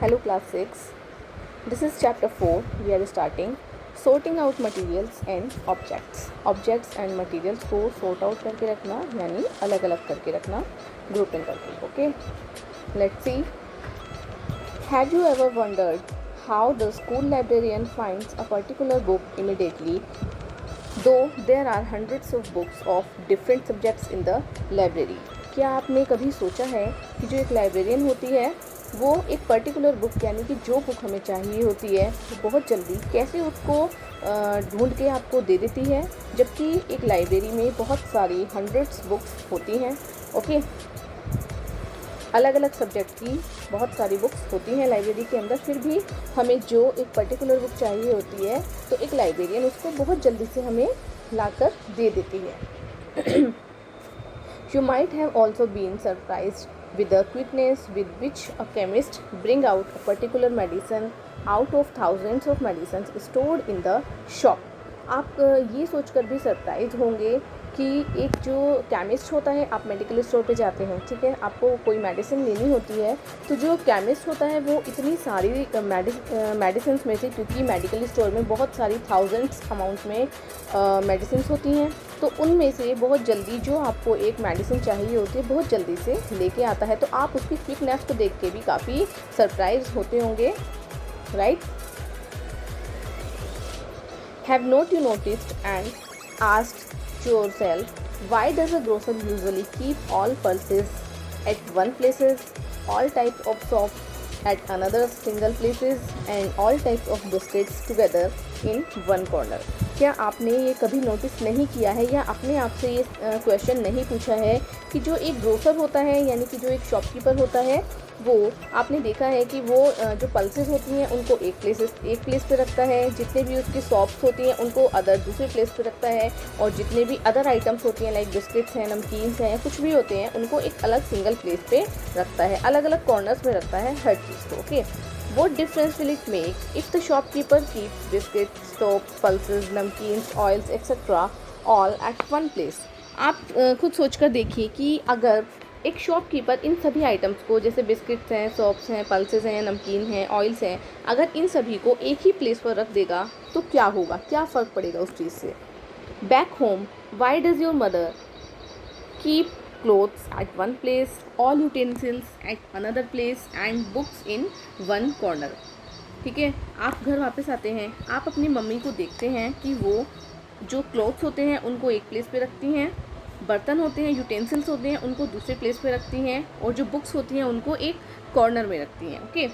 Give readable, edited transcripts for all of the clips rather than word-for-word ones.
Hello class 6. This is chapter 4. We are starting sorting out materials and objects. Objects and materials को sort out करके रखना यानी अलग अलग करके रखना grouping करके. Okay. Let's see. Have you ever wondered how the school librarian finds a particular book immediately, though there are hundreds of books of different subjects in the library? क्या आपने कभी सोचा है कि जो एक लाइब्रेरियन होती है वो एक पर्टिकुलर बुक यानी कि जो बुक हमें चाहिए होती है वो बहुत जल्दी कैसे उसको ढूंढ के आपको दे देती है, जबकि एक लाइब्रेरी में बहुत सारी हंड्रेड्स बुक्स होती हैं. ओके, अलग अलग सब्जेक्ट की बहुत सारी बुक्स होती हैं लाइब्रेरी के अंदर. फिर भी हमें जो एक पर्टिकुलर बुक चाहिए होती है तो एक लाइब्रेरियन उसको बहुत जल्दी से हमें लाकर दे देती है. You might have also been surprised with the quickness with which a chemist bring out a particular medicine out of thousands of medicines stored in the shop. आप ये सोचकर भी सरप्राइज होंगे कि एक जो केमिस्ट होता है, आप मेडिकल स्टोर पे जाते हैं, ठीक है, आपको कोई मेडिसिन लेनी होती है तो जो केमिस्ट होता है वो इतनी सारी मेडिसिन में से, क्योंकि मेडिकल स्टोर में बहुत सारी थाउजेंड्स अमाउंट में मेडिसिन होती हैं, तो उनमें से बहुत जल्दी जो आपको एक मेडिसिन चाहिए होती है बहुत जल्दी से लेके आता है. तो आप उसकी क्विकनेस को देख के भी काफ़ी सरप्राइज होते होंगे, right? Have not you noticed and asked yourself, why does a grocer usually keep all pulses at one places, all types of soap at another single places, and all types of biscuits together in one corner? क्या आपने ये कभी notice नहीं किया है या अपने आप से ये क्वेश्चन नहीं पूछा है कि जो एक ग्रोसर होता है यानी कि जो एक शॉपकीपर होता है वो आपने देखा है कि वो जो पल्सेस होती हैं उनको एक प्लेस पे रखता है, जितने भी उसकी शॉप्स होती हैं उनको अदर दूसरे प्लेस पे रखता है, और जितने भी अदर आइटम्स होती हैं लाइक बिस्किट्स हैं, नमकीन्स हैं, कुछ भी होते हैं उनको एक अलग सिंगल प्लेस पे रखता है, अलग अलग कॉर्नर्स में रखता है हर चीज़ को. Okay, what difference will it make if the shopkeeper keeps biscuits, soap, pulses, namkeens, oils, etc. all at one place? आप खुद सोचकर देखिए कि अगर एक शॉपकीपर इन सभी आइटम्स को, जैसे बिस्किट्स हैं, सोप्स हैं, पल्सेस हैं, नमकीन हैं, ऑयल्स हैं, अगर इन सभी को एक ही प्लेस पर रख देगा तो क्या होगा, क्या फ़र्क पड़ेगा उस चीज़ से? Back home, why does your mother keep clothes at one place, all utensils at another place and books in one corner? ठीक है, आप घर वापस आते हैं, आप अपनी मम्मी को देखते हैं कि वो जो क्लॉथ्स होते हैं उनको एक प्लेस पे रखती हैं, बर्तन होते हैं, यूटेंसिल्स होते हैं, उनको दूसरे प्लेस पे रखती हैं, और जो बुक्स होती हैं उनको एक कॉर्नर में रखती हैं. Okay,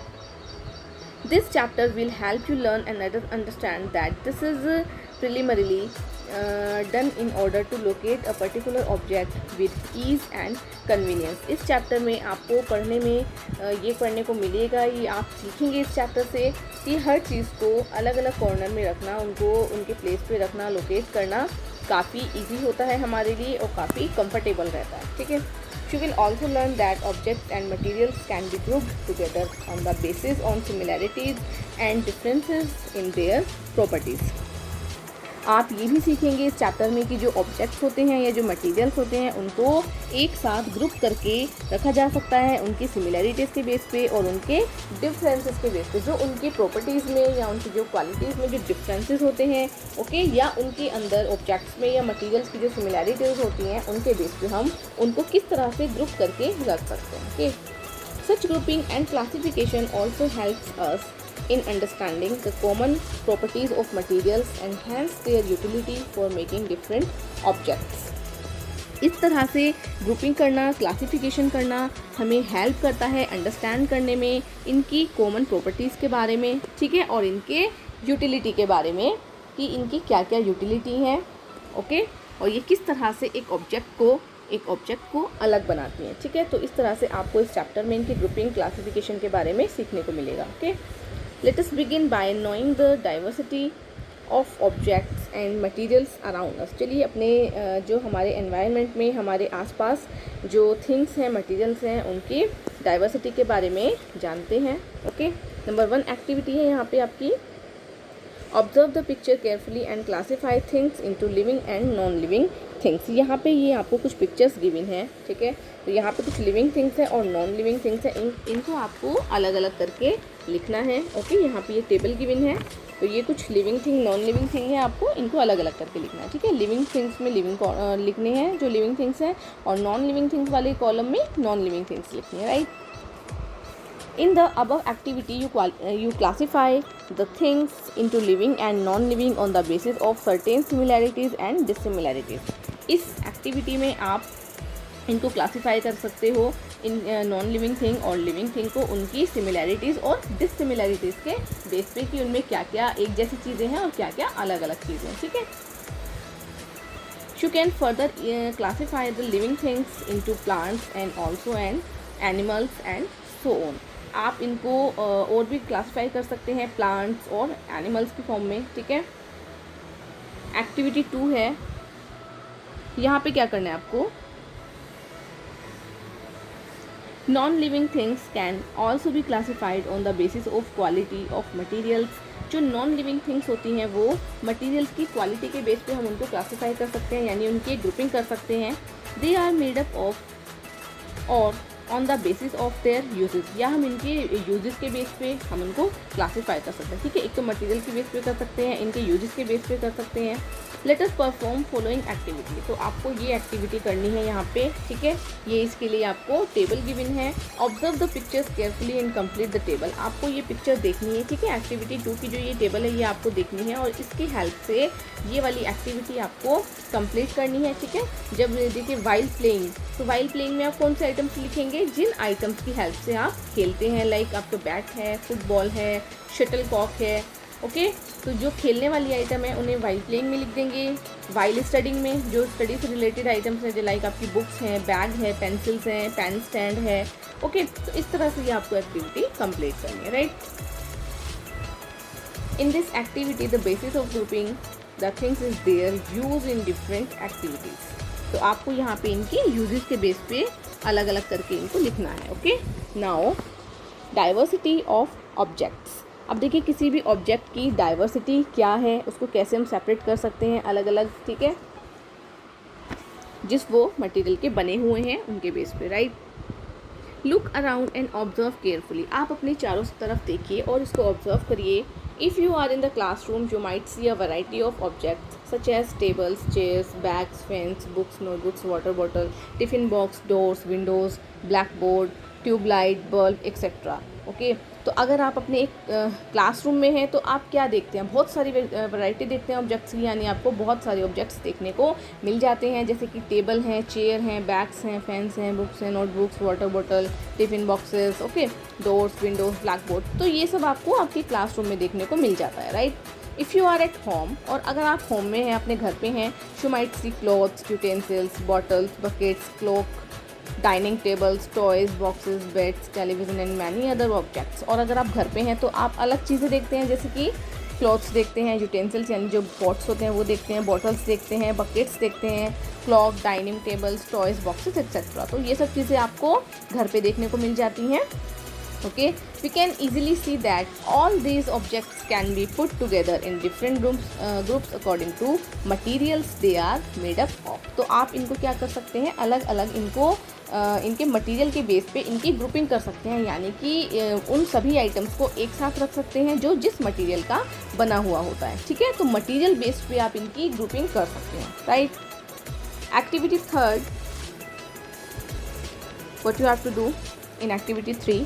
this chapter will help you learn and understand that this is preliminarily done in order to locate a particular object with ease and convenience. इस चैप्टर में आपको पढ़ने में ये पढ़ने को मिलेगा, ये आप सीखेंगे इस चैप्टर से कि हर चीज़ को अलग अलग कॉर्नर में रखना, उनको उनके प्लेस पे रखना, लोकेट करना काफ़ी इजी होता है हमारे लिए और काफ़ी कंफर्टेबल रहता है. ठीक है, You will also learn that objects and materials can be grouped together on the basis on similarities and differences in their properties. आप ये भी सीखेंगे इस चैप्टर में कि जो ऑब्जेक्ट्स होते हैं या जो मटेरियल्स होते हैं उनको एक साथ ग्रुप करके रखा जा सकता है उनकी सिमिलैरिटीज़ के बेस पे और उनके डिफरेंसेस के बेस पे, जो उनकी प्रॉपर्टीज़ में या उनकी जो क्वालिटीज़ में जो डिफरेंसेस होते हैं, ओके, या उनके अंदर ऑब्जेक्ट्स में या मटेरियल्स की जो सिमिलैरिटीज़ होती हैं उनके बेस पे हम उनको किस तरह से ग्रुप करके रख सकते हैं. Okay, such grouping and classification also helps us in understanding the common properties of materials and hence their utility for making different objects. इस तरह से ग्रुपिंग करना, क्लासिफिकेशन करना हमें हेल्प करता है अंडरस्टैंड करने में इनकी कॉमन प्रॉपर्टीज़ के बारे में, ठीक है, और इनके यूटिलिटी के बारे में कि इनकी क्या क्या यूटिलिटी है. ओके, और ये किस तरह से एक ऑब्जेक्ट को अलग बनाती हैं. ठीक है, तो इस तरह से आपको इस चैप्टर में इनकी ग्रुपिंग क्लासिफिकेशन के बारे में सीखने को मिलेगा. Okay, let us begin by knowing the diversity of objects and materials around us. चलिए अपने जो हमारे environment में हमारे आसपास जो things हैं, materials हैं, उनकी diversity के बारे में जानते हैं. ओके, नंबर 1 एक्टिविटी है यहाँ पे आपकी, observe the picture carefully and classify things into living and non-living things, यहाँ पे ये आपको कुछ पिक्चर्स गिवन है, ठीक है। तो यहाँ पे कुछ लिविंग थिंग्स है और नॉन लिविंग थिंग्स है, इनको आपको अलग अलग करके लिखना है, ओके। यहाँ पे ये टेबल गिवन है, तो ये कुछ living thing non living thing है, आपको इनको अलग अलग करके लिखना है, ठीक है। लिविंग थिंग्स में लिविंग लिखने हैं जो लिविंग थिंग्स हैं, और नॉन लिविंग थिंग्स वाले कॉलम में नॉन लिविंग थिंग्स लिखनी है, right. In the above activity, you classify the things into living and non-living on the basis of certain similarities and dissimilarities. इस एक्टिविटी में आप इनको क्लासीफाई कर सकते हो इन नॉन लिविंग थिंग और लिविंग थिंग को उनकी सिमिलैरिटीज़ और डिससिमिलैरिटीज़ के बेस पे कि उनमें क्या क्या एक जैसी चीज़ें हैं और क्या क्या अलग अलग चीज़ें हैं, ठीक है। You can further classify the living things into plants and also animals and so on. आप इनको और भी क्लासीफाई कर सकते हैं प्लांट्स और एनिमल्स की फॉर्म में, ठीक है। एक्टिविटी 2 है, यहाँ पे क्या करना है आपको, non living things can also be classified on the basis of quality of materials. जो नॉन लिविंग थिंग्स होती हैं वो मटीरियल्स की क्वालिटी के बेस पे हम उनको क्लासीफाई कर सकते हैं, यानी उनकी ग्रुपिंग कर सकते हैं। They are made up of और on the basis of their uses, या हम इनके यूजेस के बेस पे हम उनको क्लासीफाई कर सकते हैं, ठीक है। एक तो मटेरियल के बेस पे कर सकते हैं, इनके यूजेस के बेस पे कर सकते हैं। Let us perform following activity, तो आपको ये एक्टिविटी करनी है यहाँ पे, ठीक है। ये इसके लिए आपको टेबल गिवन है। Observe the pictures carefully and complete the table, आपको ये पिक्चर देखनी है, ठीक है। एक्टिविटी 2 की जो ये टेबल है ये आपको देखनी है और इसकी हेल्प से ये वाली एक्टिविटी आपको कंप्लीट करनी है, ठीक है। जब देखिए वाइल प्लेइंग, तो वाइल प्लेइंग में आप कौन से आइटम्स लिखेंगे, जिन आइटम्स की हेल्प से आप खेलते हैं, लाइक आपका बैट है, फुटबॉल है, शटल कॉक है, ओके। तो जो खेलने वाली आइटम है उन्हें वाइल प्लेइंग में लिख देंगे। वाइल स्टडिंग में जो स्टडी से रिलेटेड आइटम्स हैं, जो लाइक आपकी बुक्स हैं, बैग है, पेंसिल्स हैं, पेन स्टैंड है, ओके। तो इस तरह से ये आपको एक्टिविटी कंप्लीट करनी है, right. In this activity the basis of grouping the things is there use in different activities. तो आपको यहाँ पे इनकी यूजेस के बेस पे अलग अलग करके इनको लिखना है, okay. Now diversity of objects, अब देखिए किसी भी ऑब्जेक्ट की डाइवर्सिटी क्या है, उसको कैसे हम सेपरेट कर सकते हैं अलग अलग, ठीक है, जिस वो मटेरियल के बने हुए हैं उनके बेस पे, right. Look around and observe carefully, आप अपने चारों तरफ देखिए और इसको ऑब्जर्व करिए। If you are in the classroom you might see a variety of objects such as tables, chairs, bags, pens, books, notebooks, water bottle, tiffin box, doors, windows, blackboard, tube light, bulb etcetera, okay. तो अगर आप अपने एक classroom में हैं तो आप क्या देखते हैं, बहुत सारी वैरायटी देखते हैं ऑब्जेक्ट्स की, यानी आपको बहुत सारे ऑब्जेक्ट्स देखने को मिल जाते हैं, जैसे कि टेबल हैं, चेयर हैं, बैग्स हैं, पेन्स हैं, बुक्स हैं, notebooks, water bottle, tiffin boxes, okay, doors, Windows, blackboard. तो ये सब आपको आपकी क्लासरूम में देखने को मिल जाता है, right. If you are at home, और अगर आप होम में हैं, अपने घर पे हैं, you might C clothes, utensils, bottles, buckets, clock, dining tables, toys, boxes, beds, television and many other objects. और अगर आप घर पे हैं तो आप अलग चीज़ें देखते हैं, जैसे कि क्लॉथ्स देखते हैं, यूटेंसिल्स यानी जो पॉट्स होते हैं वो देखते हैं, बॉटल्स देखते हैं, बकेट्स देखते हैं, clock, dining tables, toys, boxes etcetera. तो ये सब चीज़ें आपको घर पे देखने को मिल जाती हैं, okay. We can easily see that all these objects can be put together in different groups according to materials they are made up of. तो आप इनको क्या कर सकते हैं, अलग अलग इनको इनके मटेरियल के बेस पे इनकी ग्रुपिंग कर सकते हैं, यानी कि उन सभी आइटम्स को एक साथ रख सकते हैं जो जिस मटेरियल का बना हुआ होता है, ठीक है। तो मटेरियल बेस पे आप इनकी ग्रुपिंग कर सकते हैं, right. Activity 3, what you have to do in activity 3,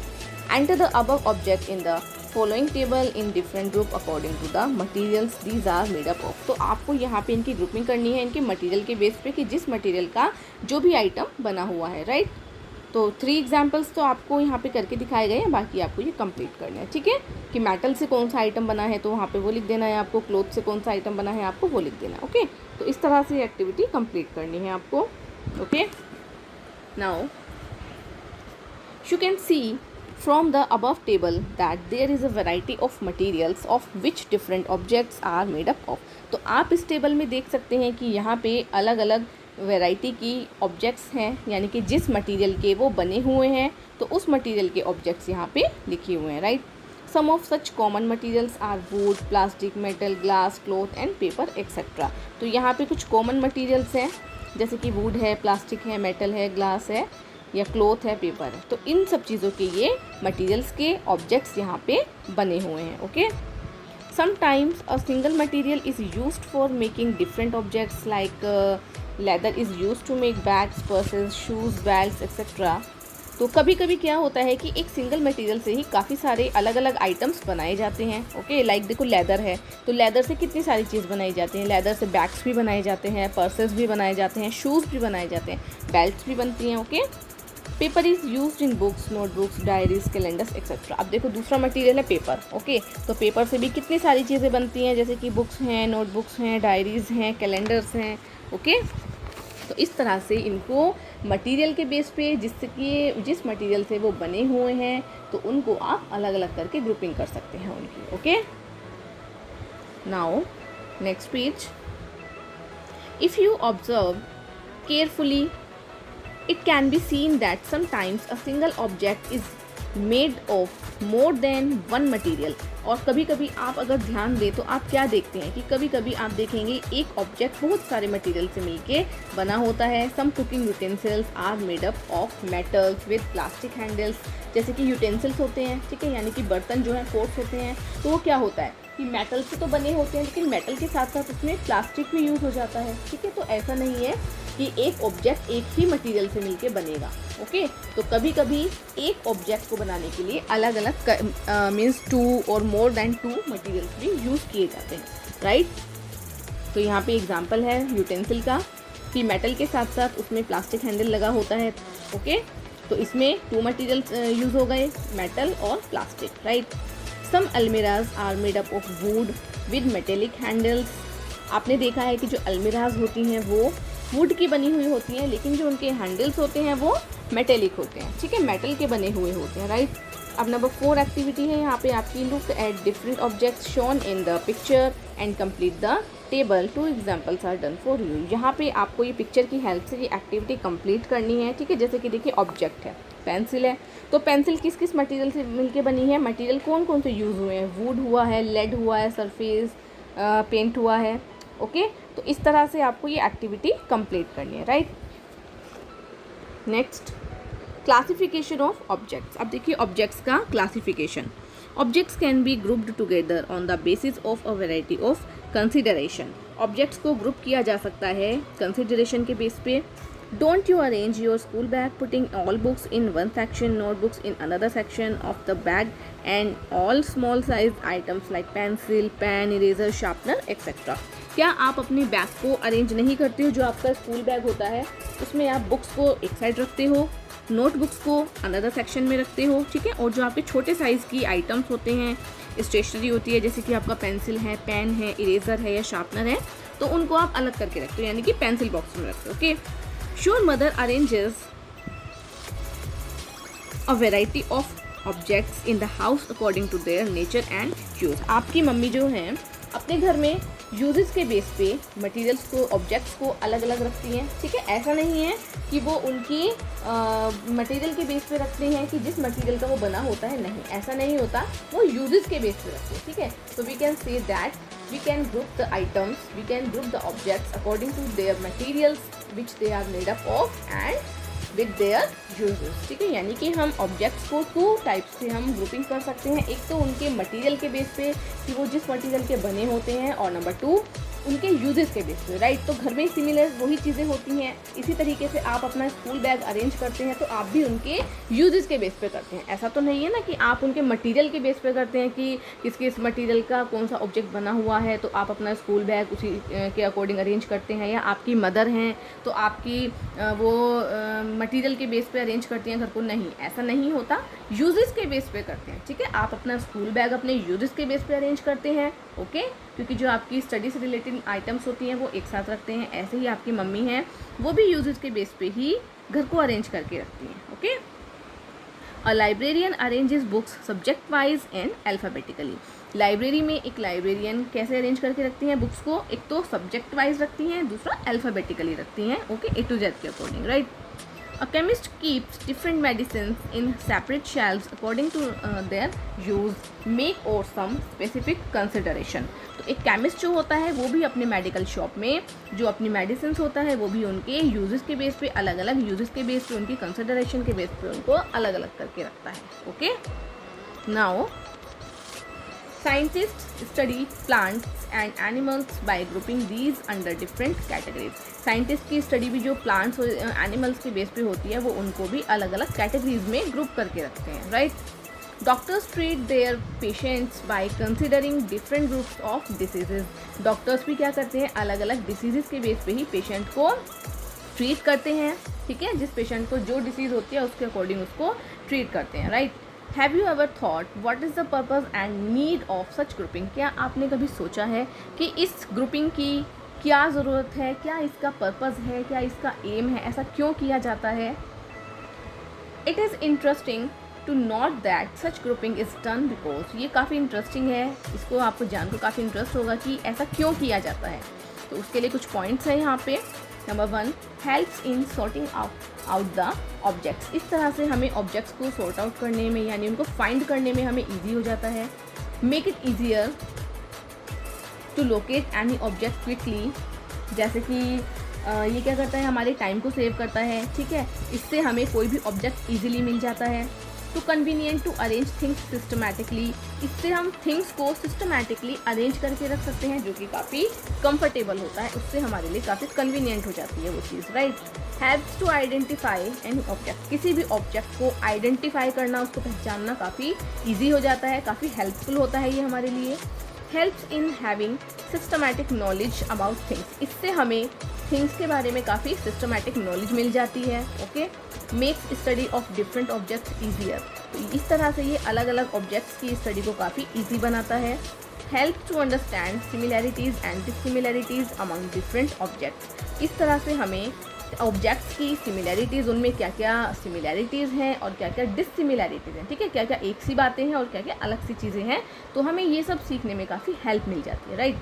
enter the above object in the following table in different group according to the materials these are made up of। तो आपको यहाँ पे इनकी ग्रुपिंग करनी है इनके मटेरियल के base पे कि जिस मटेरियल का जो भी आइटम बना हुआ है, राइट। तो 3 एग्जांपल्स तो आपको यहाँ पे करके दिखाए गए हैं, बाकी आपको ये कंप्लीट करना है, ठीक है। कि मेटल से कौन सा आइटम बना है तो वहाँ पे वो लिख देना है आपको, क्लॉथ से कौन सा आइटम बना है आपको वो लिख देना है, ओके। तो इस तरह से एक्टिविटी कंप्लीट करनी है आपको, okay. Now you can see from the above table that there is a variety of materials of which different objects are made up of। तो आप इस टेबल में देख सकते हैं कि यहाँ पे अलग अलग वैरायटी की ऑब्जेक्ट्स हैं, यानी कि जिस मटेरियल के वो बने हुए हैं तो उस मटेरियल के ऑब्जेक्ट्स यहाँ पे लिखे हुए हैं, right. Some of such common materials are wood, plastic, metal, glass, cloth and paper etcetera. तो यहाँ पे कुछ कॉमन मटेरियल्स हैं जैसे कि वुड है, प्लास्टिक है, मेटल है, ग्लास है या क्लॉथ है, पेपर है। तो इन सब चीज़ों के ये मटेरियल्स के ऑब्जेक्ट्स यहाँ पे बने हुए हैं। Okay, sometimes a single material is used for making different objects like leather is used to make bags, purses, shoes, belts etcetera. तो कभी कभी क्या होता है कि एक सिंगल मटेरियल से ही काफ़ी सारे अलग अलग आइटम्स बनाए जाते हैं। ओके, लाइक देखो लेदर है, तो लेदर से कितनी सारी चीज़ बनाई जाती हैं। लेदर से बैग्स भी बनाए जाते हैं, पर्सेस भी बनाए जाते हैं, शूज़ भी बनाए जाते हैं, बेल्ट्स भी बनती हैं। Okay, paper is used in books, notebooks, diaries, calendars etcetera. अब देखो दूसरा मटेरियल है पेपर। ओके, तो पेपर से भी कितनी सारी चीज़ें बनती हैं, जैसे कि बुक्स हैं, नोटबुक्स हैं, डायरीज़ हैं, कैलेंडर्स हैं। ओके, तो इस तरह से इनको मटेरियल के बेस पे जिस मटेरियल से वो बने हुए हैं तो उनको आप अलग अलग करके ग्रुपिंग कर सकते हैं उनकी। Okay, now next page. If you observe carefully it can be seen that sometimes a single object is made of more than one material। और कभी कभी आप अगर ध्यान दें तो आप क्या देखते हैं कि कभी कभी आप देखेंगे एक ऑब्जेक्ट बहुत सारे मटेरियल से मिलके बना होता है। Some cooking utensils are made up of metals with plastic handles. जैसे कि यूटेंसिल्स होते हैं, ठीक है, यानी कि बर्तन जो है, फोर्क्स होते हैं, तो वो क्या होता है कि मेटल से तो बने होते हैं, लेकिन मेटल के साथ साथ उसमें प्लास्टिक भी यूज़ हो जाता है। ठीक है, तो ऐसा नहीं है कि एक ऑब्जेक्ट एक ही मटेरियल से मिलके बनेगा। ओके, तो कभी कभी एक ऑब्जेक्ट को बनाने के लिए अलग अलग मीन्स 2 और मोर देन 2 मटेरियल्स भी यूज़ किए जाते हैं। राइट, तो यहाँ पे एग्जांपल है यूटेंसिल का कि मेटल के साथ साथ उसमें प्लास्टिक हैंडल लगा होता है। ओके, तो इसमें 2 मटेरियल्स यूज़ हो गए, मेटल और plastic. Right, some almirahs are made up of wood with metallic handles. आपने देखा है कि जो अलमीराज होती हैं वो वुड की बनी हुई होती हैं, लेकिन जो उनके हैंडल्स होते हैं वो मेटेलिक होते हैं। ठीक है, मेटल के बने हुए होते हैं। राइट, अब नंबर 4 एक्टिविटी है यहाँ पे आपकी, look at different objects shown in the picture and complete the table. 2 examples are done for you. यहाँ पे आपको ये पिक्चर की हेल्प से ये एक्टिविटी कंप्लीट करनी है। ठीक है, जैसे कि देखिए ऑब्जेक्ट है, पेंसिल है, तो पेंसिल किस किस मटेरियल से मिलके बनी है, मटेरियल कौन कौन से यूज़ हुए हैं, वुड हुआ है, लेड हुआ है, सरफेस पेंट हुआ है। ओके, तो इस तरह से आपको ये एक्टिविटी कंप्लीट करनी है। Right, next classification of objects. अब देखिए ऑब्जेक्ट्स का classification. Objects can be grouped together on the basis of a variety of consideration. Objects को ग्रुप किया जा सकता है कंसिडरेशन के बेस पे। Don't you arrange your school bag putting all books in one section, notebooks in another section of the bag and all small size items like pencil, pen, eraser, sharpener, etc. क्या आप अपने bag को arrange नहीं करते हो? जो आपका school bag होता है उसमें आप बुक्स को एक साइड रखते हो, नोटबुक्स को अनदर सेक्शन में रखते हो। ठीक है, और जो आपके छोटे साइज़ की आइटम्स होते हैं, स्टेशनरी होती है, जैसे कि आपका पेंसिल है, पेन है, इरेज़र है या शार्पनर है, तो उनको आप अलग करके रखते हो, यानी कि पेंसिल बॉक्स में रखते हो। Okay, Your mother arranges a variety of objects in the house according to their nature and use। आपकी मम्मी जो हैं अपने घर में यूजेस के बेस पे मटेरियल्स को, ऑब्जेक्ट्स को अलग अलग रखती हैं। ठीक है, ऐसा नहीं है कि वो उनकी मटेरियल के बेस पे रखते हैं कि जिस मटेरियल का वो बना होता है, नहीं, ऐसा नहीं होता, वो यूजेस के बेस पे रखते हैं। ठीक है, so we can say that we can group the items, we can group the objects according to their materials which they are made up of and with their uses। ठीक है, यानी कि हम ऑब्जेक्ट्स को 2 टाइप्स से हम grouping कर सकते हैं। एक तो उनके मटेरियल के बेस पे कि वो जिस मटेरियल के बने होते हैं, और नंबर 2 उनके यूजेस के बेस पे। राइट, तो घर में सिमिलर वही चीज़ें होती हैं। इसी तरीके से आप अपना स्कूल बैग अरेंज करते हैं तो आप भी उनके यूजेस के बेस पे करते हैं। ऐसा तो नहीं है ना कि आप उनके मटेरियल के बेस पे करते हैं कि किस मटेरियल का कौन सा ऑब्जेक्ट बना हुआ है तो आप अपना स्कूल बैग उसी के अकॉर्डिंग अरेंज करते हैं, या आपकी मदर हैं तो आपकी वो मटेरियल के बेस पे अरेंज करती हैं घर को। नहीं, ऐसा नहीं होता, यूजेस के बेस पे करते हैं। ठीक है, आप अपना स्कूल बैग अपने यूजेस के बेस पे अरेंज करते हैं। ओके, क्योंकि जो आपकी स्टडी से रिलेटेड आइटम्स होती हैं वो एक साथ रखते हैं, ऐसे ही आपकी मम्मी हैं वो भी यूजेस के बेस पे ही घर को अरेंज करके रखती हैं। Okay, a librarian arranges books subject wise and alphabetically. Library में एक लाइब्रेरियन कैसे अरेंज करके रखती हैं बुक्स को? एक तो सब्जेक्ट वाइज रखती हैं, दूसरा अल्फ़ाबेटिकली रखती हैं। ओके, A to Z के according. Right, A chemist keeps different medicines in separate shelves according to their use, make or some specific consideration. तो एक केमिस्ट जो होता है वो भी अपने मेडिकल शॉप में जो अपनी मेडिसिन होता है वो भी उनके यूजेस के बेस पे अलग अलग यूजेस के बेस पे उनकी कंसिडरेशन के बेस पे उनको अलग अलग करके रखता है. Okay, now scientists study plants and animals by grouping these under different categories. Scientist की स्टडी भी जो प्लांट्स और एनिमल्स के बेस पे होती है वो उनको भी अलग अलग कैटेगरीज में ग्रुप करके रखते हैं. Right. Doctors treat their patients by considering different groups of diseases. Doctors भी क्या करते हैं, अलग अलग डिसीजेज के बेस पे ही पेशेंट को ट्रीट करते हैं. ठीक है, जिस पेशेंट को जो डिसीज़ होती है उसके अकॉर्डिंग उसको ट्रीट करते हैं. Right. Have you ever thought what is the purpose and need of such grouping. क्या आपने कभी सोचा है कि इस ग्रुपिंग की क्या ज़रूरत है, क्या इसका पर्पज़ है, क्या इसका एम है, ऐसा क्यों किया जाता है. It is interesting to note that such grouping is done because. ये काफ़ी इंटरेस्टिंग है, इसको आपको जानकर काफ़ी इंटरेस्ट होगा कि ऐसा क्यों किया जाता है. तो उसके लिए कुछ पॉइंट्स हैं यहाँ पे. Number 1, helps in sorting out the objects. इस तरह से हमें ऑब्जेक्ट्स को सॉर्ट आउट करने में यानी उनको फाइंड करने में हमें ईजी हो जाता है. Make it easier to locate any object quickly. जैसे कि ये क्या करता है, हमारे टाइम को सेव करता है. ठीक है, इससे हमें कोई भी ऑब्जेक्ट ईजिली मिल जाता है. To convenient to arrange things systematically. इससे हम थिंग्स को सिस्टमैटिकली अरेंज करके रख सकते हैं जो कि काफ़ी कंफर्टेबल होता है. उससे हमारे लिए काफ़ी कन्वीनियंट हो जाती है वो चीज़. Right. Helps to identify any object. किसी भी ऑब्जेक्ट को आइडेंटिफाई करना, उसको पहचानना काफ़ी ईजी हो जाता है, काफ़ी हेल्पफुल होता है ये हमारे लिए. Helps in having systematic knowledge about things. इससे हमें थिंग्स के बारे में काफ़ी सिस्टमैटिक नॉलेज मिल जाती है. Okay. Makes study of different objects easier. तो इस तरह से ये अलग अलग ऑब्जेक्ट्स की स्टडी को काफ़ी ईजी बनाता है. Help to understand similarities and dissimilarities among different objects. इस तरह से हमें ऑब्जेक्ट्स की सिमिलैरिटीज़, उनमें क्या क्या सिमिलैरिटीज़ हैं और क्या क्या डिससिमिलैरिटीज़ हैं. ठीक है, क्या क्या एक सी बातें हैं और क्या क्या अलग सी चीज़ें हैं. तो हमें ये सब सीखने में काफ़ी हेल्प मिल जाती है. Right.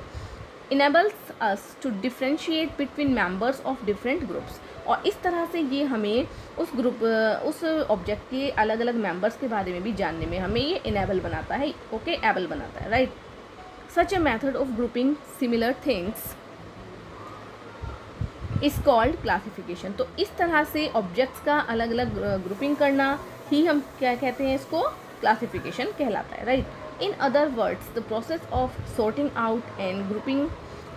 Enables us to differentiate between members of different groups. और इस तरह से ये हमें उस ऑब्जेक्ट के अलग अलग मेंबर्स के बारे में भी जानने में हमें ये इनेबल बनाता है. ओके, एबल बनाता है. Right. Such a method of grouping similar things is called classification. तो इस तरह से ऑब्जेक्ट्स का अलग अलग ग्रुपिंग करना ही हम क्या कहते हैं, इसको क्लासिफिकेशन कहलाता है. Right. In other words, the process of sorting out and grouping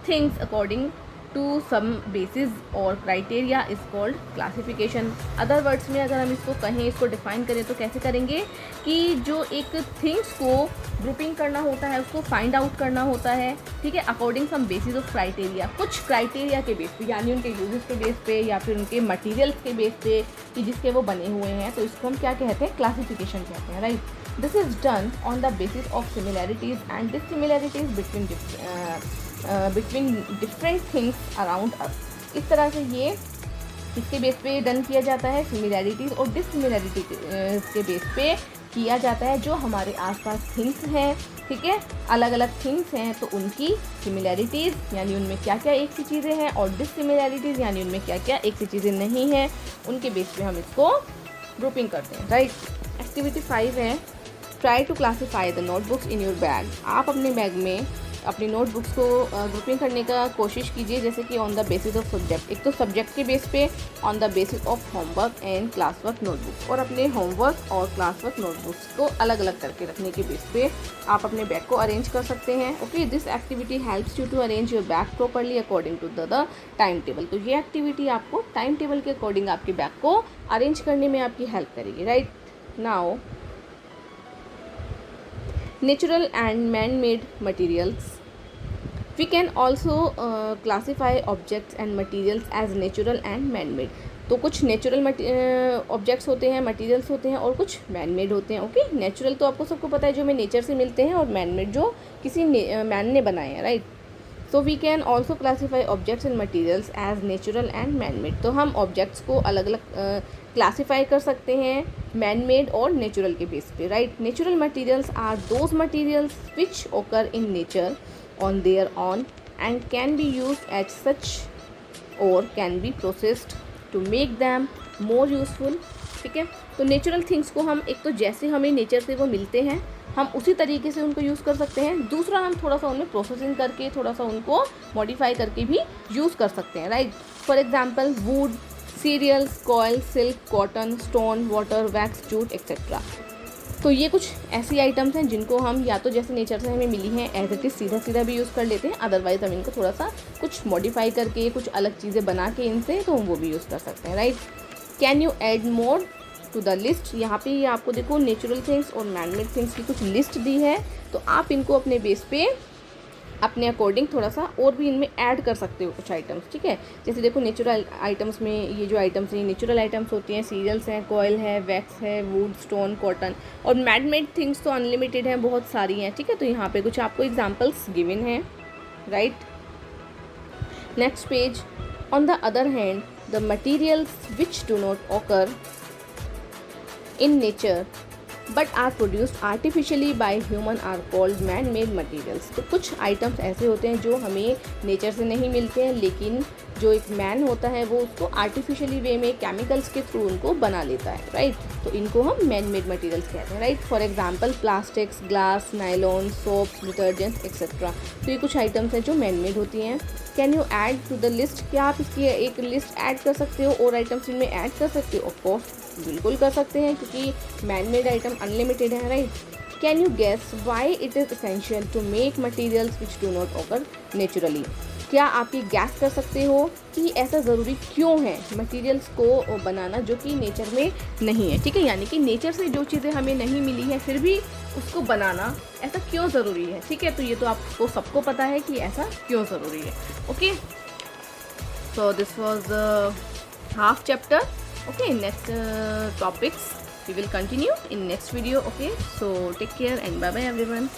things according to some basis or criteria is called classification. Other words में अगर हम इसको कहें, इसको डिफाइन करें तो कैसे करेंगे कि जो एक थिंग्स को ग्रुपिंग करना होता है, उसको फाइंड आउट करना होता है. ठीक है, according some basis of criteria. कुछ क्राइटेरिया के बेस पे यानी उनके यूजेस के बेस पे या फिर उनके मटीरियल्स के बेस पे कि जिसके वो बने हुए हैं, तो इसको हम क्या कहते हैं, क्लासिफिकेशन कहते हैं. Right. This is done on the basis of similarities and dissimilarities between different things around us. इस तरह से ये इसके बेस पे डन किया जाता है. सिमिलैरिटीज़ और डिससिमिलैरिटीज़ के बेस पे किया जाता है जो हमारे आसपास थिंग्स हैं. ठीक है, अलग अलग थिंग्स हैं तो उनकी सिमिलैरिटीज़ यानी उनमें क्या क्या एक सी चीज़ें हैं और डिससिमिलैरिटीज़ यानी उनमें क्या क्या एक सी चीज़ें नहीं हैं, उनके बेस पे हम इसको ग्रुपिंग करते हैं. राइट. एक्टिविटी 5 है, try to classify the notebooks in your bag. आप अपने बैग में अपनी नोटबुक्स को ग्रुपिंग करने का कोशिश कीजिए जैसे कि on the basis of subject. एक तो सब्जेक्ट के बेस पे, on the basis of homework and class work notebooks. और अपने होमवर्क और क्लास वर्क नोटबुक्स को अलग अलग करके रखने के बेस पे आप अपने बैग को अरेंज कर सकते हैं. Okay. This activity helps you to arrange your bag properly according to the time table. तो ये एक्टिविटी आपको टाइम टेबल के अकॉर्डिंग आपके बैग को अरेंज करने में आपकी हेल्प करेगी. Right. Now natural and man-made materials. We can also classify objects and materials as natural and man-made. तो कुछ नेचुरल ऑब्जेक्ट्स होते हैं, मटेरियल्स होते हैं और कुछ मैन मेड होते हैं. ओके. नेचुरल तो आपको सबको पता है जो हमें नेचर से मिलते हैं और मैन मेड जो किसी मैन ने बनाए हैं. Right. So we can also classify objects and materials as natural and man made. तो हम ऑब्जेक्ट्स को अलग अलग क्लासीफाई कर सकते हैं मैन मेड और नेचुरल के बेस पे. Right. Natural materials are those materials which occur in nature on their own and can be use as such और can be processed to make them more useful. ठीक है, तो natural things को हम एक तो जैसे हमें नेचर से वो मिलते हैं हम उसी तरीके से उनको यूज़ कर सकते हैं, दूसरा हम थोड़ा सा उनमें प्रोसेसिंग करके थोड़ा सा उनको मॉडिफाई करके भी यूज़ कर सकते हैं, right. For example wood, cereals, coil, silk, cotton, stone, water, wax, jute etcetera. तो ये कुछ ऐसी आइटम्स हैं जिनको हम या तो जैसे नेचर से हमें मिली हैं एज इट इज़ सीधा सीधा भी यूज़ कर लेते हैं, अदरवाइज़ हम इनको थोड़ा सा कुछ मॉडिफाई करके कुछ अलग चीज़ें बना के इनसे तो हम वो भी यूज़ कर सकते हैं, right. Can you add more to the list. यहाँ पे ये आपको देखो नेचुरल थिंग्स और मैनमेड थिंग्स की कुछ लिस्ट दी है, तो आप इनको अपने बेस पे अपने अकॉर्डिंग थोड़ा सा और भी इनमें ऐड कर सकते हो कुछ आइटम्स। ठीक है, जैसे देखो नेचुरल आइटम्स में ये जो आइटम्स हैं नेचुरल आइटम्स होती हैं, सीरियल्स हैं, कॉयल है, वैक्स है, वुड, स्टोन, कॉटन। और मैनमेड थिंग्स तो अनलिमिटेड हैं, बहुत सारी हैं। ठीक है, तो यहाँ पे कुछ आपको एग्जाम्पल्स गिवन हैं, right. Next page, on the other hand the materials which do not occur in nature but are produced artificially by human are called man made materials। तो कुछ आइटम्स ऐसे होते हैं जो हमें नेचर से नहीं मिलते हैं, लेकिन जो एक मैन होता है वो उसको आर्टिफिशियली वे में केमिकल्स के थ्रू उनको बना लेता है, राइट। तो इनको हम मैन मेड मटेरियल्स कहते हैं, right. For example plastics, glass, nylon, soaps, detergents etcetera. तो ये कुछ आइटम्स हैं जो मैन मेड होती हैं। Can you add to the list. क्या आप इसकी एक लिस्ट ऐड कर सकते हो और आइटम्स इनमें ऐड कर सकते हो? ऑफ कोर्स बिल्कुल कर सकते हैं, क्योंकि मैन मेड आइटम अनलिमिटेड है, right. Can you guess why it is essential to make materials which do not occur naturally. क्या आप ये गैस कर सकते हो कि ऐसा ज़रूरी क्यों है मटेरियल्स को बनाना जो कि नेचर में नहीं है। ठीक है, यानी कि नेचर से जो चीज़ें हमें नहीं मिली है फिर भी उसको बनाना ऐसा क्यों ज़रूरी है। ठीक है, तो ये तो आपको सबको पता है कि ऐसा क्यों ज़रूरी है। Okay, so this was half chapter. Okay, next topics we will continue in next video. Okay, so take care and bye bye everyone.